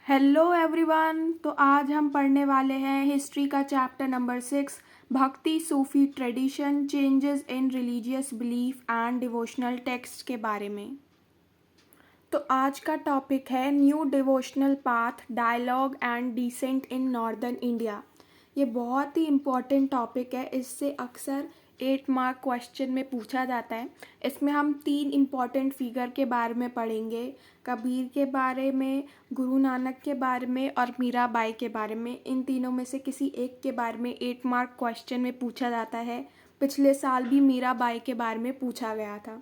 Hello everyone. तो आज हम पढ़ने वाले हैं हिस्ट्री का chapter number 6, Bhakti Sufi tradition, changes in religious belief and devotional text के बारे में। तो आज का टॉपिक है new devotional path, dialogue and dissent in northern India. ये बहुत ही इम्पॉर्टेंट टॉपिक है, इससे अक्सर 8 मार्क क्वेश्चन में पूछा जाता है। इसमें हम 3 इम्पॉर्टेंट फिगर के बारे में पढ़ेंगे, कबीर के बारे में, गुरु नानक के बारे में और मीराबाई के बारे में। इन तीनों में से किसी एक के बारे में 8 मार्क क्वेश्चन में पूछा जाता है। पिछले साल भी मीराबाई के बारे में पूछा गया था,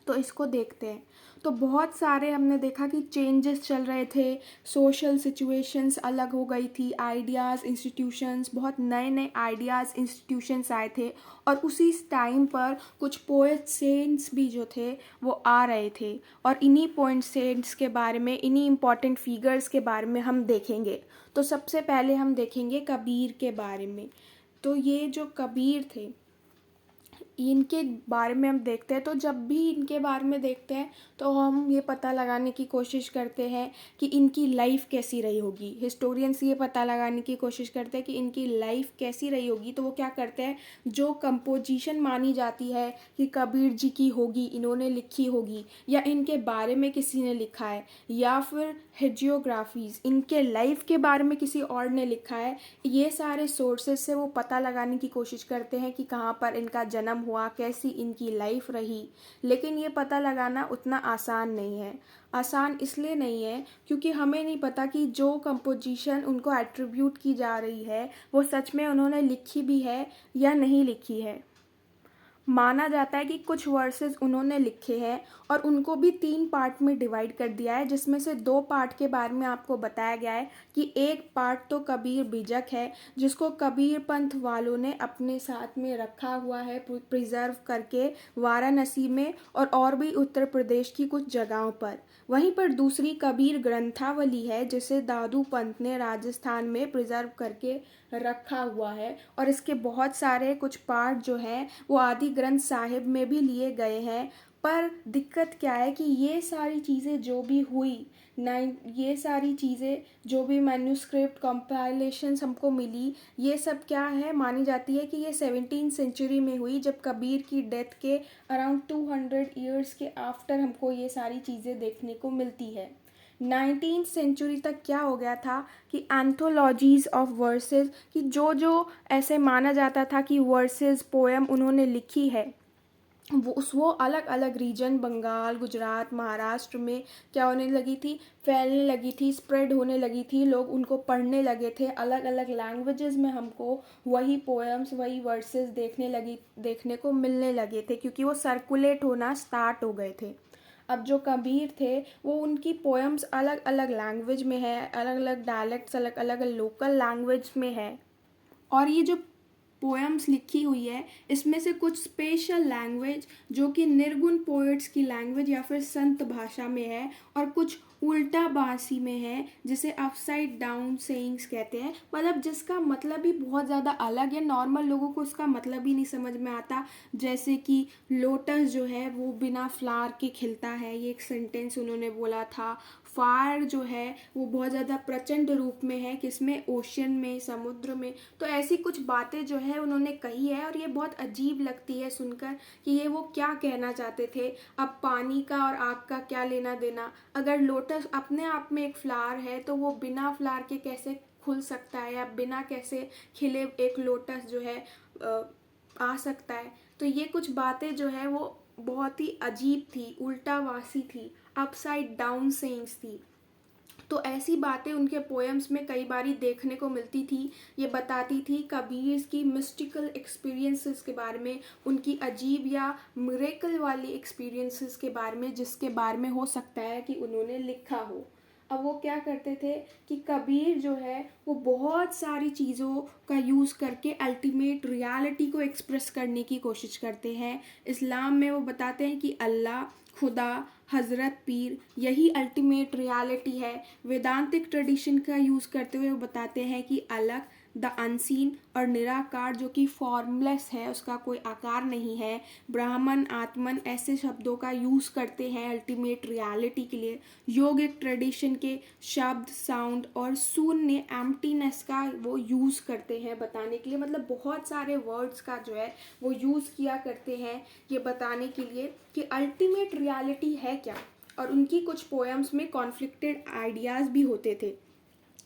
तो इसको देखते हैं। तो बहुत सारे हमने देखा कि चेंजेस चल रहे थे, सोशल सिचुएशंस अलग हो गई थी, आइडियाज़, इंस्टीट्यूशंस, बहुत नए नए आइडियाज़, इंस्टीट्यूशंस आए थे। और उसी टाइम पर कुछ पोएट सेंट्स भी जो थे वो आ रहे थे, और इन्हीं पोएट सेंट्स के बारे में, इन्हीं इम्पॉर्टेंट फिगर्स के बारे में हम देखेंगे। तो सबसे पहले हम देखेंगे कबीर के बारे में। तो ये जो कबीर थे, इनके बारे में हम देखते हैं। तो जब भी इनके बारे में देखते हैं तो हम ये पता लगाने की कोशिश करते हैं कि इनकी लाइफ कैसी रही होगी। हिस्टोरियंस ये पता लगाने की कोशिश करते हैं कि इनकी लाइफ कैसी रही होगी। तो वो क्या करते हैं, जो कंपोजिशन मानी जाती है कि कबीर जी की होगी, इन्होंने लिखी होगी, या इनके बारे में किसी ने लिखा है, या फिर हेजियोग्राफीज़, इनके लाइफ के बारे में किसी और ने लिखा है, ये सारे सोर्सेज से वो पता लगाने की कोशिश करते हैं कि कहाँ पर इनका जन्म हुआ, कैसी इनकी लाइफ रही। लेकिन ये पता लगाना उतना आसान नहीं है। आसान इसलिए नहीं है क्योंकि हमें नहीं पता कि जो कंपोजिशन उनको एट्रीब्यूट की जा रही है वो सच में उन्होंने लिखी भी है या नहीं लिखी है। माना जाता है कि कुछ वर्सेस उन्होंने लिखे हैं और उनको भी 3 पार्ट में डिवाइड कर दिया है, जिसमें से 2 पार्ट के बारे में आपको बताया गया है कि एक पार्ट तो कबीर बीजक है, जिसको कबीर पंथ वालों ने अपने साथ में रखा हुआ है प्रिजर्व करके वाराणसी में और भी उत्तर प्रदेश की कुछ जगहों पर। वहीं पर दूसरी कबीर ग्रंथावली है, जिसे दादू पंत ने राजस्थान में प्रिजर्व करके रखा हुआ है, और इसके बहुत सारे कुछ पार्ट जो हैं वो आदि ग्रंथ साहिब में भी लिए गए हैं। पर दिक्कत क्या है कि ये सारी चीज़ें जो भी हुई, ये सारी चीज़ें जो भी मैन्यूस्क्रिप्ट कंपाइलेशंस हमको मिली, ये सब क्या है, मानी जाती है कि ये 17th सेंचुरी में हुई, जब कबीर की डेथ के अराउंड 200 ईयर्स के आफ्टर हमको ये सारी चीज़ें देखने को मिलती है। 19th सेंचुरी तक क्या हो गया था कि एंथोलॉजीज़ ऑफ वर्सेस, कि जो जो ऐसे माना जाता था कि वर्सेस पोएम उन्होंने लिखी है, वो अलग अलग रीजन, बंगाल, गुजरात, महाराष्ट्र में क्या होने लगी थी, फैलने लगी थी, स्प्रेड होने लगी थी, लोग उनको पढ़ने लगे थे। अलग अलग लैंग्वेजेस में हमको वही पोएम्स, वही वर्सेस देखने को मिलने लगे थे, क्योंकि वो सर्कुलेट होना स्टार्ट हो गए थे। अब जो कबीर थे वो, उनकी पोएम्स अलग अलग लैंग्वेज में है, अलग अलग डायलेक्ट्स, अलग अलग लोकल लैंग्वेज में है। और ये जो पोएम्स लिखी हुई है, इसमें से कुछ स्पेशल लैंग्वेज जो कि निर्गुण पोएट्स की लैंग्वेज या फिर संत भाषा में है, और कुछ उल्टा बासी में है, जिसे अपसाइड डाउन सेइंग्स कहते हैं। मतलब जिसका मतलब ही बहुत ज़्यादा अलग है, नॉर्मल लोगों को उसका मतलब ही नहीं समझ में आता। जैसे कि लोटस जो है वो बिना फ्लावर के खिलता है, ये एक सेंटेंस उन्होंने बोला था। फायर जो है वो बहुत ज़्यादा प्रचंड रूप में है, किसमें, ओशन में, समुद्र में। तो ऐसी कुछ बातें जो है उन्होंने कही है, और ये बहुत अजीब लगती है सुनकर कि ये वो क्या कहना चाहते थे। अब पानी का और आग का क्या लेना देना। अगर लोटस अपने आप में एक फ्लावर है तो वो बिना फ्लावर के कैसे खुल सकता है, या बिना कैसे खिले एक लोटस जो है आ सकता है। तो ये कुछ बातें जो है वो बहुत ही अजीब थी, उल्टावासी थी, अपसाइड डाउन सेइंग्स थी। तो ऐसी बातें उनके पोएम्स में कई बारी देखने को मिलती थी। ये बताती थी कबीर की मिस्टिकल एक्सपीरियंसेस के बारे में, उनकी अजीब या मिरेकल वाली एक्सपीरियंसेस के बारे में, जिसके बारे में हो सकता है कि उन्होंने लिखा हो। अब वो क्या करते थे कि कबीर जो है वो बहुत सारी चीज़ों का यूज़ करके अल्टीमेट रियलिटी को एक्सप्रेस करने की कोशिश करते हैं। इस्लाम में वो बताते हैं कि अल्लाह, खुदा, हज़रत पीर, यही अल्टीमेट रियलिटी है। वेदांतिक ट्रेडिशन का यूज़ करते हुए वो बताते हैं कि अलग, द अनसीन और निराकार जो कि फॉर्मलेस है, उसका कोई आकार नहीं है, ब्राह्मण, आत्मन ऐसे शब्दों का यूज़ करते हैं अल्टीमेट रियलिटी के लिए। योगिक ट्रेडिशन के शब्द, साउंड और शून्य, एम्प्टीनेस का वो यूज़ करते हैं बताने के लिए, मतलब बहुत सारे वर्ड्स का जो है वो यूज़ किया करते हैं ये बताने के लिए कि अल्टीमेट रियलिटी है क्या। और उनकी कुछ पोएम्स में कॉन्फ्लिक्टेड आइडियाज़ भी होते थे,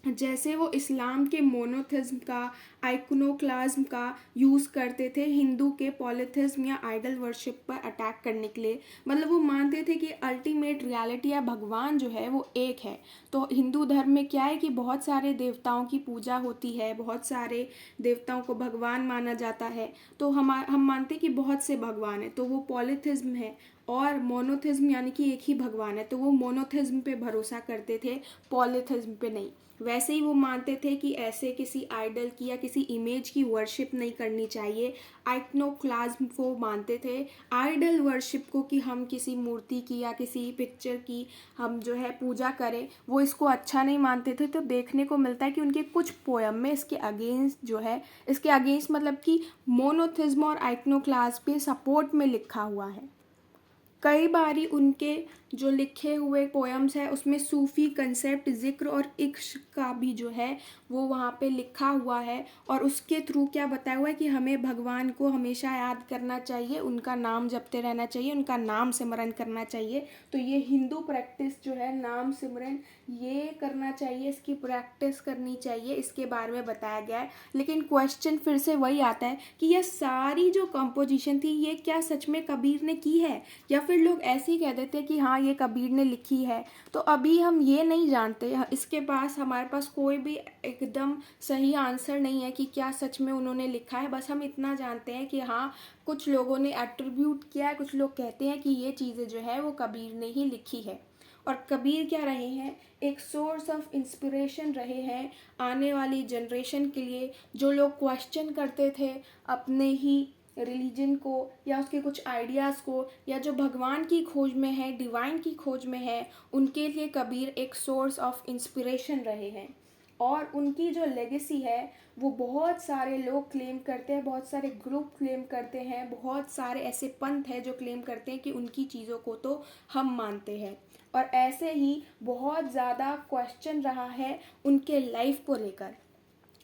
जैसे वो इस्लाम के मोनोथिज्म का, आइकोनोक्लाज्म का यूज़ करते थे हिंदू के पॉलीथिज्म या आइडल वर्शिप पर अटैक करने के लिए। मतलब वो मानते थे कि अल्टीमेट रियलिटी या भगवान जो है वो एक है। तो हिंदू धर्म में क्या है कि बहुत सारे देवताओं की पूजा होती है, बहुत सारे देवताओं को भगवान माना जाता है। तो हम मानते हैं कि बहुत से भगवान हैं, तो वो पॉलीथिज्म है। और मोनोथिज्म यानी कि एक ही भगवान है, तो वो मोनोथिज्म पे भरोसा करते थे, पॉलीथिज्म पे नहीं। वैसे ही वो मानते थे कि ऐसे किसी आइडल की या किसी इमेज की वर्शिप नहीं करनी चाहिए। आइक्नोक्लाज्म को मानते थे, आइडल वर्शिप को, कि हम किसी मूर्ति की या किसी पिक्चर की हम जो है पूजा करें, वो इसको अच्छा नहीं मानते थे। तो देखने को मिलता है कि उनके कुछ पोयम में इसके अगेंस्ट जो है, इसके अगेंस्ट मतलब कि मोनोथिज्म और आइक्नोक्लाज्म पे सपोर्ट में लिखा हुआ है। कई बारी उनके जो लिखे हुए पोएम्स है उसमें सूफ़ी कंसेप्ट, ज़िक्र और इश्क का भी जो है वो वहाँ पे लिखा हुआ है। और उसके थ्रू क्या बताया हुआ है कि हमें भगवान को हमेशा याद करना चाहिए, उनका नाम जपते रहना चाहिए, उनका नाम सिमरन करना चाहिए। तो ये हिंदू प्रैक्टिस जो है नाम सिमरन, ये करना चाहिए, इसकी प्रैक्टिस करनी चाहिए, इसके बारे में बताया गया है। लेकिन क्वेश्चन फिर से वही आता है कि यह सारी जो कंपोजिशन थी ये क्या सच में कबीर ने की है, या फिर लोग ऐसे ही कह देते हैं कि हाँ ये कबीर ने लिखी है। तो अभी हम ये नहीं जानते, इसके पास हमारे पास कोई भी एकदम सही आंसर नहीं है कि क्या सच में उन्होंने लिखा है। बस हम इतना जानते हैं कि हाँ कुछ लोगों ने एट्रीब्यूट किया है, कुछ लोग कहते हैं कि ये चीज़ें जो है वो कबीर ने ही लिखी है। और कबीर क्या रहे हैं, एक सोर्स ऑफ इंस्पिरेशन रहे हैं आने वाली जनरेशन के लिए। जो लोग क्वेश्चन करते थे अपने ही रिलीजन को या उसके कुछ आइडियाज़ को, या जो भगवान की खोज में है, डिवाइन की खोज में है, उनके लिए कबीर एक सोर्स ऑफ इंस्पिरेशन रहे हैं। और उनकी जो लेगेसी है वो बहुत सारे लोग क्लेम करते हैं, बहुत सारे ग्रुप क्लेम करते हैं, बहुत सारे ऐसे पंथ हैं जो क्लेम करते हैं कि उनकी चीज़ों को तो हम मानते हैं। और ऐसे ही बहुत ज़्यादा क्वेश्चन रहा है उनके लाइफ को लेकर।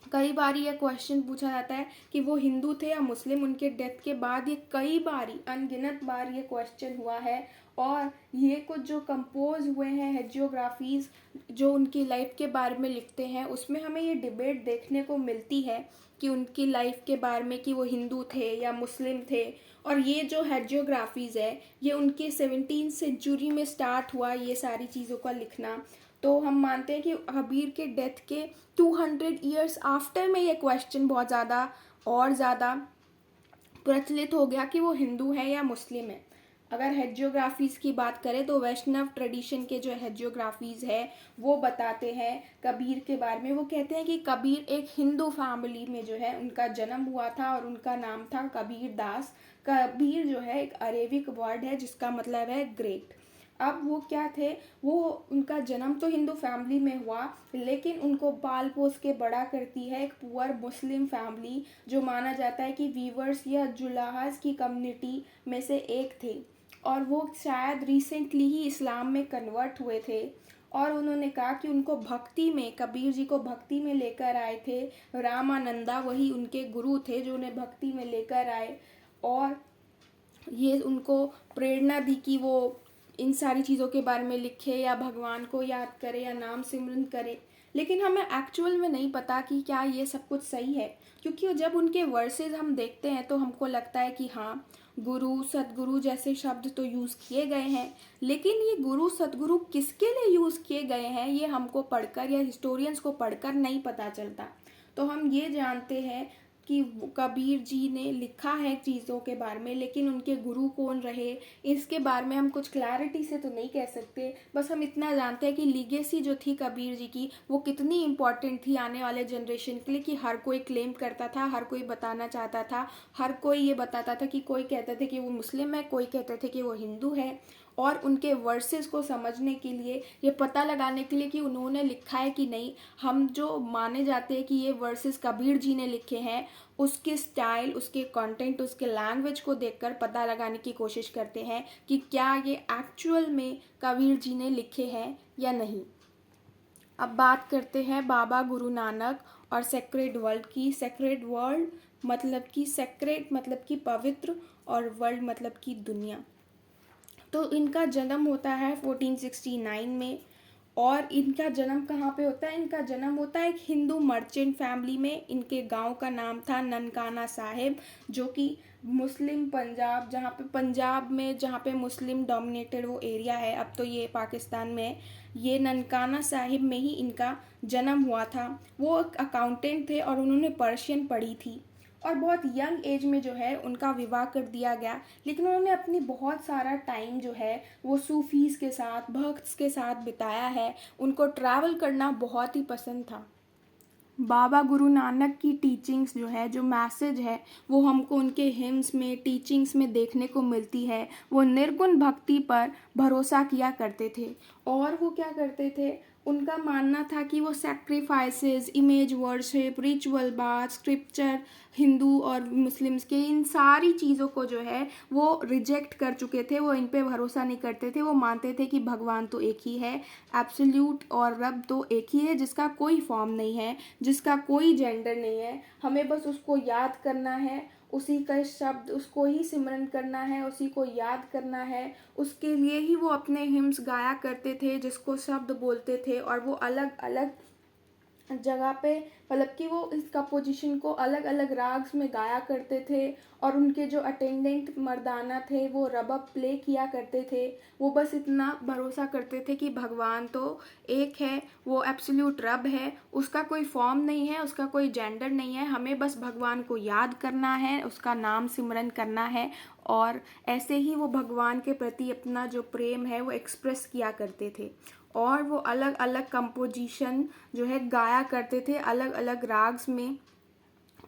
कई बार ये क्वेश्चन पूछा जाता है कि वो हिंदू थे या मुस्लिम। उनके डेथ के बाद ये कई बारी, अनगिनत बार ये क्वेश्चन हुआ है। और ये कुछ जो कंपोज हुए हैं हेजियोग्राफीज़ जो उनकी लाइफ के बारे में लिखते हैं, उसमें हमें ये डिबेट देखने को मिलती है कि उनकी लाइफ के बारे में कि वो हिंदू थे या मुस्लिम थे। और ये जो हेजियोग्राफीज़ है ये उनके 17वीं सेंचुरी में स्टार्ट हुआ ये सारी चीज़ों का लिखना। तो हम मानते हैं कि कबीर के डेथ के 200 ईयर्स आफ्टर में ये क्वेश्चन बहुत ज़्यादा और ज़्यादा प्रचलित हो गया कि वो हिंदू है या मुस्लिम है। अगर हेजियोग्राफीज़ की बात करें तो वैष्णव ट्रेडिशन के जो हेजियोग्राफीज़ है वो बताते हैं कबीर के बारे में। वो कहते हैं कि कबीर एक हिंदू फैमिली में जो है उनका जन्म हुआ था और उनका नाम था कबीर दास। कबीर जो है एक अरेबिक वर्ड है जिसका मतलब है ग्रेट। अब वो क्या थे, वो उनका जन्म तो हिंदू फैमिली में हुआ, लेकिन उनको पाल पोस के बड़ा करती है एक पुअर मुस्लिम फैमिली जो माना जाता है कि वीवर्स या जुलाहाज की कम्युनिटी में से एक थे। और वो शायद रिसेंटली ही इस्लाम में कन्वर्ट हुए थे। और उन्होंने कहा कि उनको भक्ति में, कबीर जी को भक्ति में लेकर आए थे रामानंदा, वही उनके गुरु थे जो उन्हें भक्ति में लेकर आए। और ये उनको प्रेरणा दी कि वो इन सारी चीज़ों के बारे में लिखे या भगवान को याद करे या नाम सिमरन करे। लेकिन हमें एक्चुअल में नहीं पता कि क्या ये सब कुछ सही है, क्योंकि जब उनके वर्सेस हम देखते हैं तो हमको लगता है कि हाँ गुरु सतगुरु जैसे शब्द तो यूज़ किए गए हैं, लेकिन ये गुरु सतगुरु किसके लिए यूज़ किए गए हैं ये हमको पढ़कर या हिस्टोरियंस को पढ़कर नहीं पता चलता। तो हम ये जानते हैं कि कबीर जी ने लिखा है चीज़ों के बारे में, लेकिन उनके गुरु कौन रहे इसके बारे में हम कुछ क्लैरिटी से तो नहीं कह सकते। बस हम इतना जानते हैं कि लीगेसी जो थी कबीर जी की वो कितनी इम्पॉर्टेंट थी आने वाले जनरेशन के लिए, कि हर कोई क्लेम करता था, हर कोई बताना चाहता था, हर कोई ये बताता था कि कोई कहते थे कि वो मुस्लिम है, कोई कहते थे कि वो हिंदू है। और उनके वर्सेस को समझने के लिए, ये पता लगाने के लिए कि उन्होंने लिखा है कि नहीं, हम जो माने जाते हैं कि ये वर्सेस कबीर जी ने लिखे हैं, उसके स्टाइल, उसके कंटेंट, उसके लैंग्वेज को देखकर पता लगाने की कोशिश करते हैं कि क्या ये एक्चुअल में कबीर जी ने लिखे हैं या नहीं। अब बात करते हैं बाबा गुरु नानक और सेक्रेड वर्ल्ड की। सेक्रेड वर्ल्ड मतलब कि सेक्रेड मतलब कि पवित्र, और वर्ल्ड मतलब कि दुनिया। तो इनका जन्म होता है 1469 में। और इनका जन्म कहाँ पे होता है? इनका जन्म होता है एक हिंदू मर्चेंट फैमिली में। इनके गांव का नाम था ननकाना साहिब, जो कि मुस्लिम पंजाब, जहाँ पे पंजाब में जहाँ पे मुस्लिम डोमिनेटेड वो एरिया है, अब तो ये पाकिस्तान में है, ये ननकाना साहिब में ही इनका जन्म हुआ था। वो एक अकाउंटेंट थे और उन्होंने पर्शियन पढ़ी थी, और बहुत यंग एज में जो है उनका विवाह कर दिया गया। लेकिन उन्होंने अपनी बहुत सारा टाइम जो है वो सूफीज़ के साथ, भक्त्स के साथ बिताया है। उनको ट्रैवल करना बहुत ही पसंद था। बाबा गुरु नानक की टीचिंग्स जो है, जो मैसेज है, वो हमको उनके हिम्स में, टीचिंग्स में देखने को मिलती है। वो निर्गुण भक्ति पर भरोसा किया करते थे। और वो क्या करते थे, उनका मानना था कि वो सैक्रिफाइसेस, इमेज वर्शिप, रिचुअल बात, स्क्रिप्चर, हिंदू और मुस्लिम्स के इन सारी चीज़ों को जो है वो रिजेक्ट कर चुके थे। वो इन पे भरोसा नहीं करते थे। वो मानते थे कि भगवान तो एक ही है, एब्सोल्यूट, और रब तो एक ही है, जिसका कोई फॉर्म नहीं है, जिसका कोई जेंडर नहीं है। हमें बस उसको याद करना है, उसी का शब्द, उसको ही सिमरन करना है, उसी को याद करना है। उसके लिए ही वो अपने हिम्स गाया करते थे, जिसको शब्द बोलते थे, और वो अलग अलग जगह पे, मतलब कि वो इस कंपोजिशन को अलग अलग राग्स में गाया करते थे। और उनके जो अटेंडेंट मर्दाना थे वो रबब प्ले किया करते थे। वो बस इतना भरोसा करते थे कि भगवान तो एक है, वो एब्सोल्यूट रब है, उसका कोई फॉर्म नहीं है, उसका कोई जेंडर नहीं है, हमें बस भगवान को याद करना है, उसका नाम सिमरन करना है। और ऐसे ही वो भगवान के प्रति अपना जो प्रेम है वो एक्सप्रेस किया करते थे। और वो अलग अलग कंपोजिशन जो है गाया करते थे, अलग अलग राग्स में।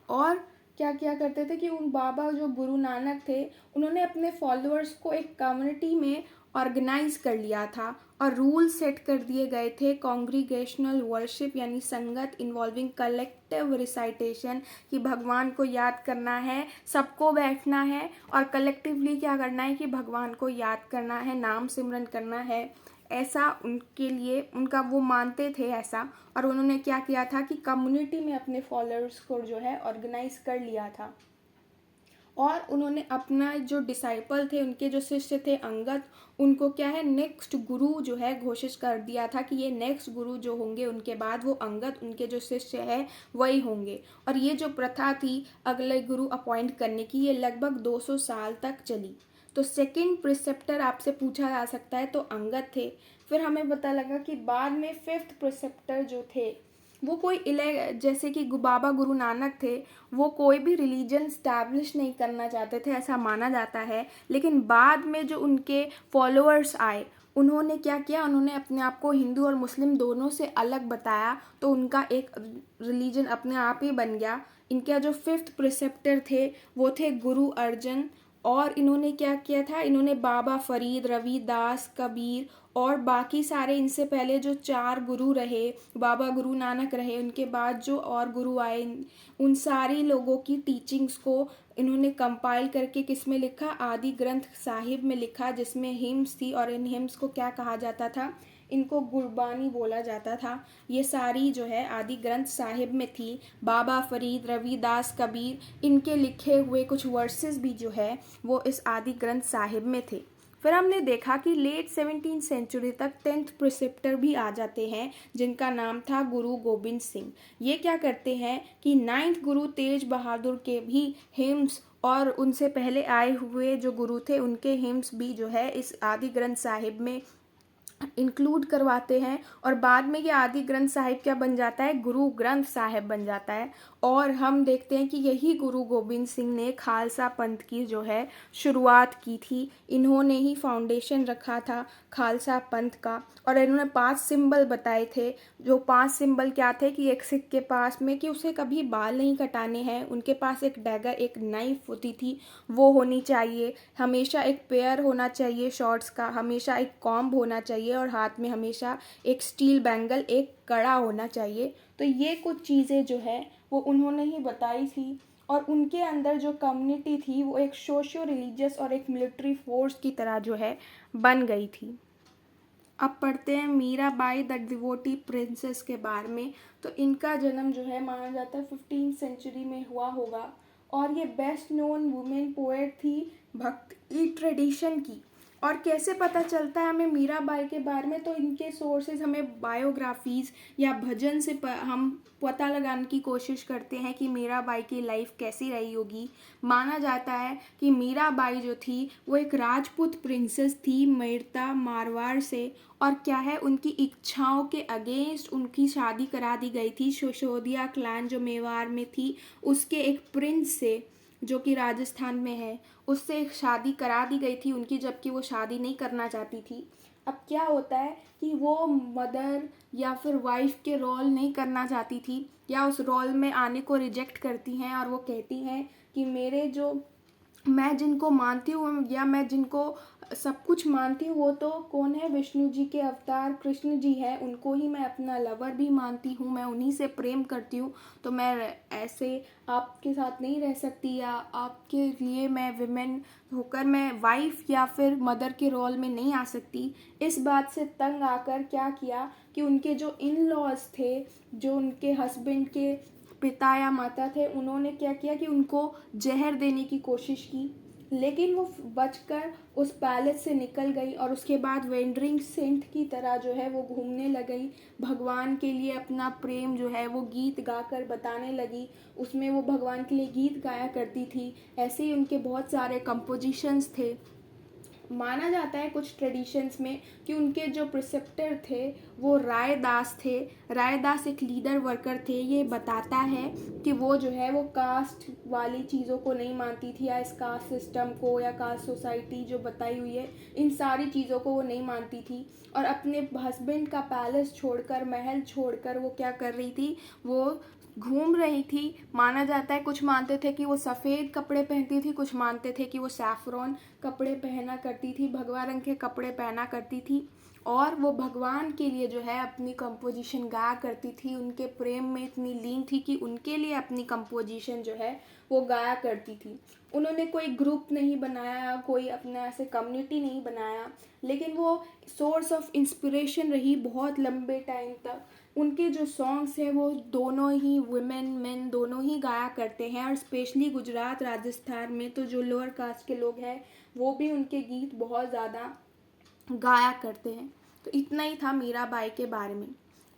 और क्या किया करते थे कि उन बाबा जो गुरु नानक थे, उन्होंने अपने फॉलोअर्स को एक कम्युनिटी में ऑर्गेनाइज कर लिया था, और रूल सेट कर दिए गए थे कॉन्ग्रीगेशनल वर्शिप, यानी संगत इन्वॉल्विंग कलेक्टिव रिसाइटेशन, कि भगवान को याद करना है, सबको बैठना है और कलेक्टिवली क्या करना है कि भगवान को याद करना है, नाम सिमरन करना है। ऐसा उनके लिए, उनका वो मानते थे ऐसा। और उन्होंने क्या किया था कि कम्युनिटी में अपने फॉलोअर्स को जो है ऑर्गेनाइज कर लिया था। और उन्होंने अपना जो डिसाइपल थे, उनके जो शिष्य थे अंगद, उनको क्या है नेक्स्ट गुरु जो है घोषित कर दिया था कि ये नेक्स्ट गुरु जो होंगे उनके बाद वो अंगद, उनके जो शिष्य है वही होंगे। और ये जो प्रथा थी अगले गुरु अपॉइंट करने की, ये लगभग 200 साल तक चली। तो सेकंड प्रिसेप्टर आपसे पूछा जा सकता है, तो अंगद थे। फिर हमें पता लगा कि बाद में फिफ्थ प्रिसेप्टर जो थे वो कोई जैसे कि बाबा गुरु नानक थे, वो कोई भी रिलीजन स्टैब्लिश नहीं करना चाहते थे, ऐसा माना जाता है। लेकिन बाद में जो उनके फॉलोअर्स आए, उन्होंने क्या किया, उन्होंने अपने आप को हिंदू और मुस्लिम दोनों से अलग बताया, तो उनका एक रिलीजन अपने आप ही बन गया। इनका जो फिफ्थ प्रिसेप्टर थे वो थे गुरु अर्जन। और इन्होंने क्या किया था, इन्होंने बाबा फरीद, रविदास, कबीर और बाकी सारे इनसे पहले जो 4 गुरु रहे, बाबा गुरु नानक रहे, उनके बाद जो और गुरु आए, उन सारे लोगों की टीचिंग्स को इन्होंने कंपाइल करके किस में लिखा, आदि ग्रंथ साहिब में लिखा, जिसमें हिम्स थी। और इन हिम्स को क्या कहा जाता था, इनको गुरबानी बोला जाता था। ये सारी जो है आदि ग्रंथ साहिब में थी। बाबा फरीद, रविदास, कबीर, इनके लिखे हुए कुछ वर्सेस भी जो है वो इस आदि ग्रंथ साहिब में थे। फिर हमने देखा कि लेट 17th सेंचुरी तक 10th प्रिसेप्टर भी आ जाते हैं, जिनका नाम था गुरु गोबिंद सिंह। ये क्या करते हैं कि 9th गुरु तेज बहादुर के भी हिम्स, और उनसे पहले आए हुए जो गुरु थे उनके हिम्स भी जो है इस आदि ग्रंथ साहिब में इंक्लूड करवाते हैं और बाद में ये आदि ग्रंथ साहिब क्या बन जाता है, गुरु ग्रंथ साहिब बन जाता है। और हम देखते हैं कि यही गुरु गोबिंद सिंह ने खालसा पंथ की जो है शुरुआत की थी। इन्होंने ही फाउंडेशन रखा था खालसा पंथ का। और इन्होंने 5 सिंबल बताए थे। जो 5 सिंबल क्या थे कि एक सिख के पास में कि उसे कभी बाल नहीं कटाने हैं, उनके पास एक डैगर, एक नाइफ होती थी, वो होनी चाहिए, हमेशा एक पेयर होना चाहिए शॉर्ट्स का, हमेशा एक कॉम्ब होना चाहिए और हाथ में हमेशा एक स्टील बैंगल, एक कड़ा होना चाहिए। तो ये कुछ चीज़ें जो है वो उन्होंने ही बताई थी। और उनके अंदर जो कम्युनिटी थी वो एक सोशियो रिलीजियस और एक मिलिट्री फोर्स की तरह जो है बन गई थी। अब पढ़ते हैं मीराबाई द डिवोटी प्रिंसेस के बारे में। तो इनका जन्म जो है माना जाता है 15th सेंचुरी में हुआ होगा। और ये बेस्ट नोन वुमेन पोएट थी भक्ति ट्रेडिशन की। और कैसे पता चलता है हमें मीराबाई के बारे में, तो इनके सोर्सेज हमें बायोग्राफीज़ या भजन से हम पता लगाने की कोशिश करते हैं कि मीराबाई की लाइफ कैसी रही होगी। माना जाता है कि मीराबाई जो थी वो एक राजपूत प्रिंसेस थी मेड़ता मारवाड़ से। और क्या है, उनकी इच्छाओं के अगेंस्ट उनकी शादी करा दी गई थी सिसोदिया क्लैन जो मेवाड़ में थी उसके एक प्रिंस से, जो कि राजस्थान में है, उससे शादी करा दी गई थी उनकी, जबकि वो शादी नहीं करना चाहती थी। अब क्या होता है कि वो मदर या फिर वाइफ के रोल नहीं करना चाहती थी या उस रोल में आने को रिजेक्ट करती हैं और वो कहती हैं कि मेरे जो मैं जिनको मानती हूँ या मैं जिनको सब कुछ मानती हूँ वो तो कौन है, विष्णु जी के अवतार कृष्ण जी हैं, उनको ही मैं अपना लवर भी मानती हूँ, मैं उन्हीं से प्रेम करती हूँ। तो मैं ऐसे आपके साथ नहीं रह सकती या आपके लिए मैं विमेन होकर मैं वाइफ या फिर मदर के रोल में नहीं आ सकती। इस बात से तंग आकर क्या किया कि उनके जो इन लॉज थे, जो उनके हस्बैंड के पिता या माता थे, उन्होंने क्या किया कि उनको जहर देने की कोशिश की। लेकिन वो बचकर उस पैलेस से निकल गई और उसके बाद वेंडरिंग सेंट की तरह जो है वो घूमने लगी, भगवान के लिए अपना प्रेम जो है वो गीत गाकर बताने लगी। उसमें वो भगवान के लिए गीत गाया करती थी। ऐसे ही उनके बहुत सारे कंपोजिशंस थे। माना जाता है कुछ ट्रेडिशंस में कि उनके जो प्रिसेप्टर थे वो रायदास थे। रायदास एक लीडर वर्कर थे। ये बताता है कि वो जो है वो कास्ट वाली चीज़ों को नहीं मानती थी या इस कास्ट सिस्टम को या कास्ट सोसाइटी जो बताई हुई है इन सारी चीज़ों को वो नहीं मानती थी। और अपने हस्बैंड का पैलेस छोड़कर, महल छोड़कर वो क्या कर रही थी, वो घूम रही थी। माना जाता है कुछ मानते थे कि वो सफ़ेद कपड़े पहनती थी, कुछ मानते थे कि वो सैफरॉन कपड़े पहना करती थी, भगवा रंग के कपड़े पहना करती थी। और वो भगवान के लिए जो है अपनी कंपोजिशन गाया करती थी। उनके प्रेम में इतनी लीन थी कि उनके लिए अपनी कंपोजिशन जो है वो गाया करती थी। उन्होंने कोई ग्रुप नहीं बनाया, कोई अपना ऐसे कम्युनिटी नहीं बनाया, लेकिन वो सोर्स ऑफ इंस्पिरेशन रही बहुत लंबे टाइम तक। उनके जो सॉन्ग्स हैं वो दोनों ही वुमेन मेन दोनों ही गाया करते हैं। और स्पेशली गुजरात राजस्थान में तो जो लोअर कास्ट के लोग हैं वो भी उनके गीत बहुत ज़्यादा गाया करते हैं। तो इतना ही था मीराबाई के बारे में।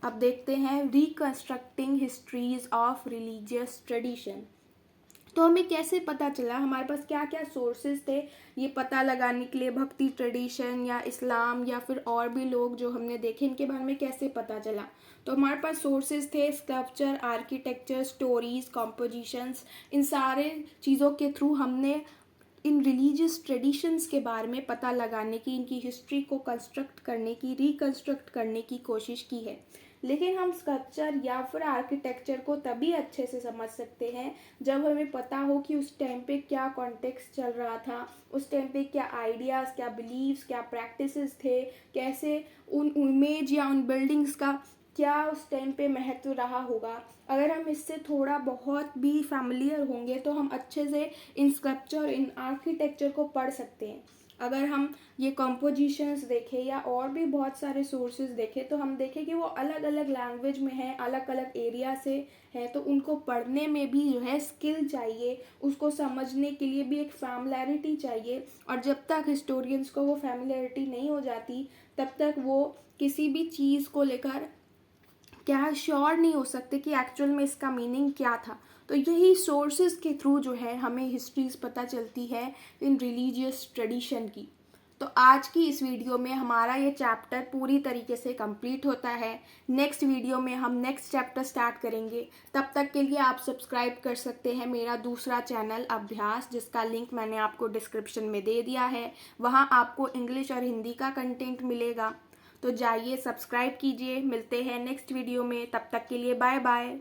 अब देखते हैं reconstructing histories of religious tradition. तो हमें कैसे पता चला, हमारे पास क्या क्या सोर्सेज थे ये पता लगाने के लिए, भक्ति ट्रेडिशन या इस्लाम या फिर और भी लोग जो हमने देखे इनके बारे में कैसे पता चला। तो हमारे पास सोर्सेज थे स्कल्पचर, आर्किटेक्चर, स्टोरीज, कॉम्पोजिशंस। इन सारे चीज़ों के थ्रू हमने इन रिलीजियस ट्रेडिशंस के बारे में पता लगाने की, इनकी हिस्ट्री को कंस्ट्रक्ट करने की, रिकंस्ट्रक्ट करने की कोशिश की है। लेकिन हम स्कल्पचर या फिर आर्किटेक्चर को तभी अच्छे से समझ सकते हैं जब हमें पता हो कि उस टाइम पे क्या कॉन्टेक्स्ट चल रहा था, उस टाइम पे क्या आइडियाज़, क्या बिलीव्स, क्या प्रैक्टिसेस थे, कैसे उन इमेज या उन बिल्डिंग्स का क्या उस टाइम पे महत्व रहा होगा। अगर हम इससे थोड़ा बहुत भी फैमिलियर होंगे तो हम अच्छे से इन स्कल्पचर, इन आर्किटेक्चर को पढ़ सकते हैं। अगर हम ये कंपोजिशंस देखें या और भी बहुत सारे सोर्सेज देखें तो हम देखें कि वो अलग अलग लैंग्वेज में है, अलग अलग एरिया से है, तो उनको पढ़ने में भी जो है स्किल चाहिए, उसको समझने के लिए भी एक फैमिलैरिटी चाहिए। और जब तक हिस्टोरियंस को वो फैमिलैरिटी नहीं हो जाती तब तक वो किसी भी चीज़ को लेकर क्या श्योर नहीं हो सकते कि एक्चुअल में इसका मीनिंग क्या था। तो यही सोर्सेज के थ्रू जो है हमें हिस्ट्रीज पता चलती है इन रिलीजियस ट्रेडिशन की। तो आज की इस वीडियो में हमारा ये चैप्टर पूरी तरीके से कंप्लीट होता है। नेक्स्ट वीडियो में हम नेक्स्ट चैप्टर स्टार्ट करेंगे। तब तक के लिए आप सब्सक्राइब कर सकते हैं मेरा दूसरा चैनल अभ्यास, जिसका लिंक मैंने आपको डिस्क्रिप्शन में दे दिया है। वहाँ आपको इंग्लिश और हिंदी का कंटेंट मिलेगा। तो जाइए सब्सक्राइब कीजिए। मिलते हैं नेक्स्ट वीडियो में, तब तक के लिए बाय बाय।